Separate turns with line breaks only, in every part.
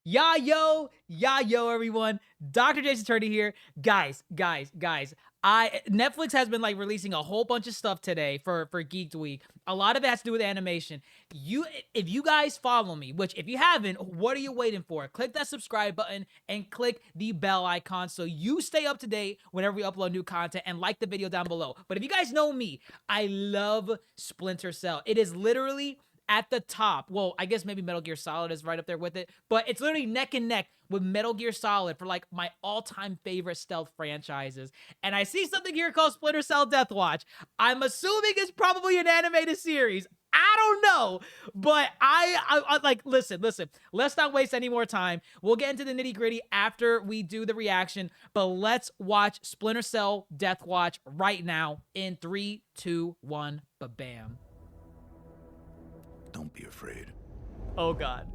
Yeah, yo, everyone. DrJaceAttorney here. Guys. Netflix has been like releasing a whole bunch of stuff today for Geeked Week. A lot of it has to do with animation. If you guys follow me, which if you haven't, what are you waiting for? Click that subscribe button and click the bell icon so you stay up to date whenever we upload new content, and like the video down below. But if you guys know me, I love Splinter Cell. It is literally at the top. Well, I guess maybe Metal Gear Solid is right up there with it, but it's literally neck and neck with Metal Gear Solid for like my all-time favorite stealth franchises. And I see something here called Splinter Cell Deathwatch. I'm assuming it's probably an animated series. I don't know, but I like, listen, let's not waste any more time. We'll get into the nitty gritty after we do the reaction, but let's watch Splinter Cell Deathwatch right now in 3, 2, 1, ba-bam.
Don't be afraid.
Oh, God.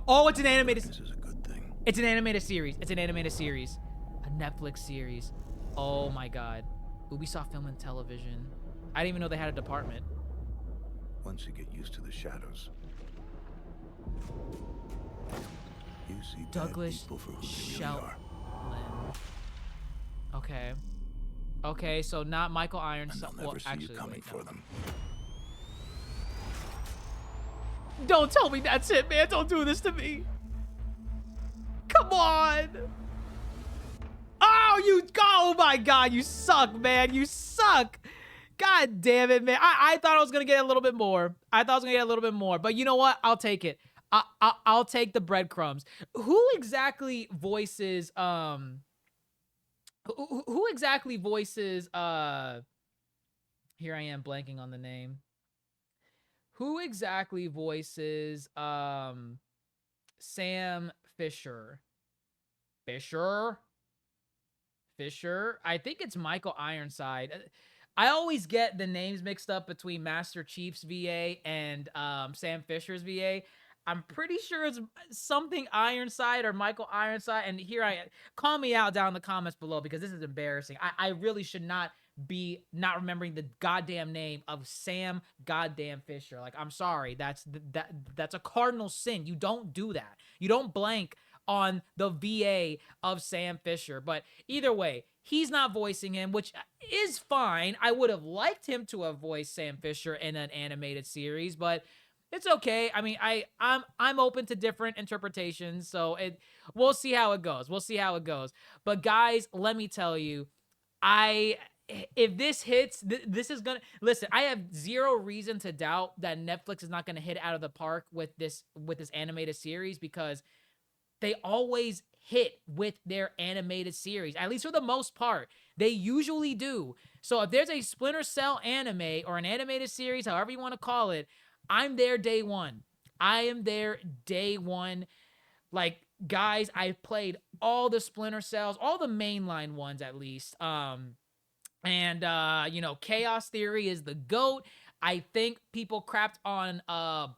Oh, it's an animated...
This is a good thing.
It's an animated series. It's an animated series. A Netflix series. Oh, my God. Ubisoft Film and Television. I didn't even know they had a department.
Once you get used to the shadows, you see
Douglas
bad people for who they really
Shelton.
are.
Okay. Okay, so not Michael Irons.
And they'll never see you coming for them.
Don't tell me that's it, man. Don't do this to me. Come on. Oh my God, you suck, man. You suck. God damn it, man. I thought I was going to get a little bit more. But you know what? I'll take it. I'll take the breadcrumbs. Who exactly voices, here I am blanking on the name. Who exactly voices Sam Fisher? Fisher? I think it's Michael Ironside. I always get the names mixed up between Master Chief's VA and Sam Fisher's VA. I'm pretty sure it's something Ironside or Michael Ironside. And here I am. Call me out down in the comments below because this is embarrassing. I really should not be not remembering the goddamn name of Sam goddamn Fisher. Like, I'm sorry. That's a cardinal sin. You don't do that. You don't blank on the VA of Sam Fisher. But either way, he's not voicing him, which is fine. I would have liked him to have voiced Sam Fisher in an animated series, but it's okay. I mean, I'm open to different interpretations, so we'll see how it goes. But guys, let me tell you, if this hits, this is gonna listen. I have zero reason to doubt that Netflix is not gonna hit out of the park with this animated series, because they always hit with their animated series, at least for the most part. They usually do. So if there's a Splinter Cell anime or an animated series, however you want to call it, I'm there day one. I am there day one. Like, guys, I've played all the Splinter Cells, all the mainline ones at least. You know, Chaos Theory is the GOAT. I think people crapped on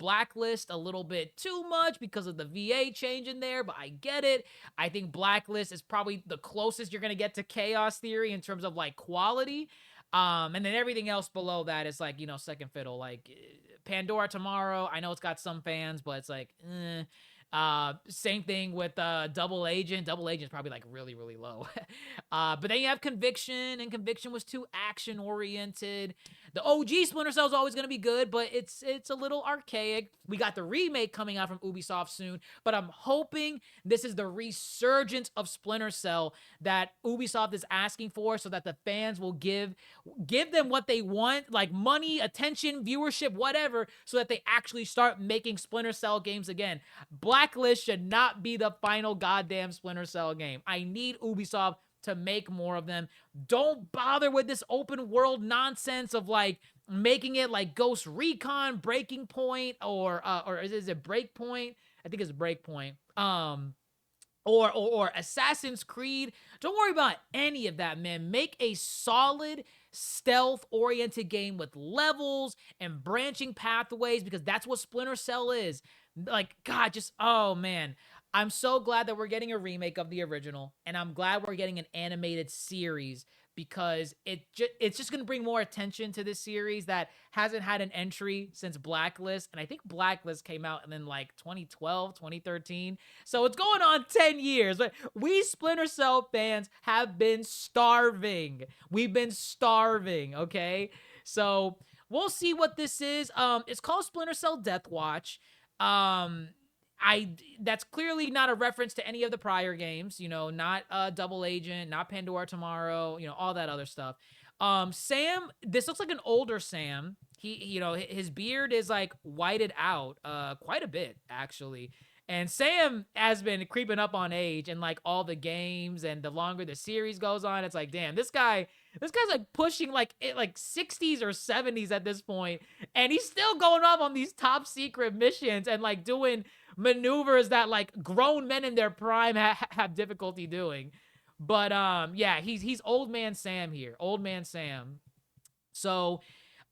Blacklist a little bit too much because of the VA change in there, but I get it. I think Blacklist is probably the closest you're going to get to Chaos Theory in terms of, like, quality. And then everything else below that is, like, you know, second fiddle. Like, Pandora Tomorrow, I know it's got some fans, but it's like, same thing with Double Agent. Double Agent is probably like really, really low. But then you have Conviction, and Conviction was too action oriented. The OG Splinter Cell is always going to be good, but it's a little archaic. We got the remake coming out from Ubisoft soon, but I'm hoping this is the resurgence of Splinter Cell that Ubisoft is asking for, so that the fans will give them what they want, like money, attention, viewership, whatever, so that they actually start making Splinter Cell games again. Blacklist should not be the final goddamn Splinter Cell game. I need Ubisoft to make more of them. Don't bother with this open world nonsense of, like, making it like Ghost Recon, Breaking Point, or is it Breakpoint? I think it's Breakpoint. Or Assassin's Creed. Don't worry about any of that, man. Make a solid stealth-oriented game with levels and branching pathways, because that's what Splinter Cell is. Like, God, just, oh, man. I'm so glad that we're getting a remake of the original, and I'm glad we're getting an animated series, because it's just going to bring more attention to this series that hasn't had an entry since Blacklist. And I think Blacklist came out in like 2012, 2013. So it's going on 10 years. But we Splinter Cell fans have been starving. We've been starving, okay? So we'll see what this is. It's called Splinter Cell Deathwatch. Um, that's clearly not a reference to any of the prior games, you know, not Double Agent, not Pandora Tomorrow, you know, all that other stuff. Sam, this looks like an older Sam. He, you know, his beard is like whited out quite a bit actually. And Sam has been creeping up on age in like all the games, and the longer the series goes on, it's like, damn, this guy's like pushing like 60s or 70s at this point, and he's still going off on these top secret missions and like doing maneuvers that like grown men in their prime have difficulty doing. But yeah, he's old man Sam here, old man Sam. So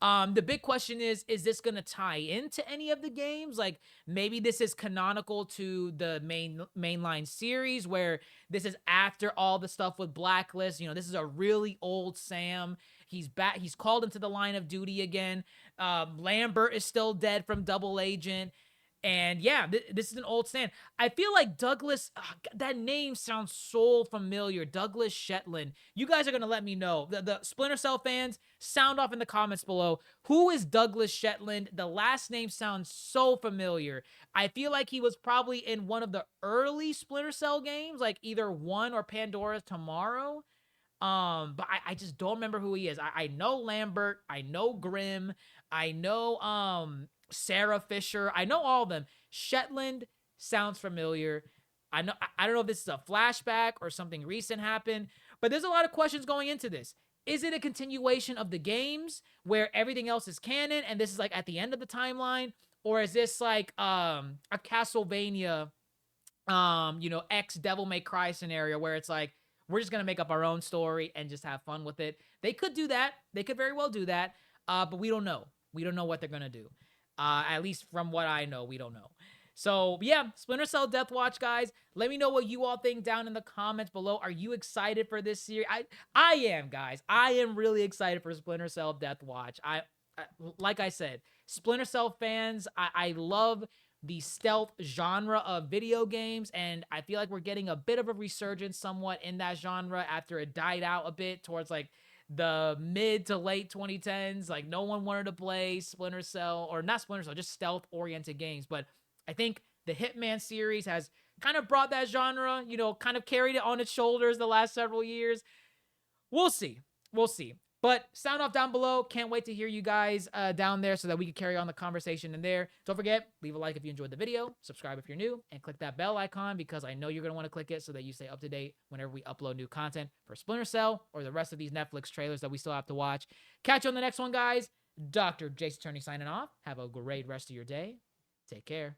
the big question is this going to tie into any of the games? Like maybe this is canonical to the mainline series, where this is after all the stuff with Blacklist. You know, this is a really old Sam. He's back. He's called into the line of duty again. Lambert is still dead from Double Agent. And yeah, this is an old Sam. I feel like Douglas, that name sounds so familiar. Douglas Shetland. You guys are going to let me know. The Splinter Cell fans, sound off in the comments below. Who is Douglas Shetland? The last name sounds so familiar. I feel like he was probably in one of the early Splinter Cell games, like either 1 or Pandora Tomorrow. But I just don't remember who he is. I know Lambert. I know Grimm. I know, Sarah Fisher. I know all of them. Shetland sounds familiar. I don't know if this is a flashback or something recent happened, but there's a lot of questions going into this. Is it a continuation of the games where everything else is canon and this is like at the end of the timeline? Or is this like a Castlevania, you know, X Devil May Cry scenario where it's like, we're just gonna make up our own story and just have fun with it? They could do that. They could very well do that. But we don't know. We don't know what they're gonna do. At least from what I know, we don't know. So yeah, Splinter Cell Deathwatch, guys. Let me know what you all think down in the comments below. Are you excited for this series? I am, guys. I am really excited for Splinter Cell Deathwatch. Like I said, Splinter Cell fans, I love the stealth genre of video games, and I feel like we're getting a bit of a resurgence somewhat in that genre after it died out a bit towards like the mid to late 2010s. Like no one wanted to play Splinter Cell, or not Splinter Cell, just stealth oriented games. But I think the Hitman series has kind of brought that genre, you know, kind of carried it on its shoulders the last several years. We'll see. We'll see. But sound off down below. Can't wait to hear you guys down there so that we can carry on the conversation in there. Don't forget, leave a like if you enjoyed the video, subscribe if you're new, and click that bell icon because I know you're going to want to click it so that you stay up to date whenever we upload new content for Splinter Cell or the rest of these Netflix trailers that we still have to watch. Catch you on the next one, guys. DrJaceAttorney signing off. Have a great rest of your day. Take care.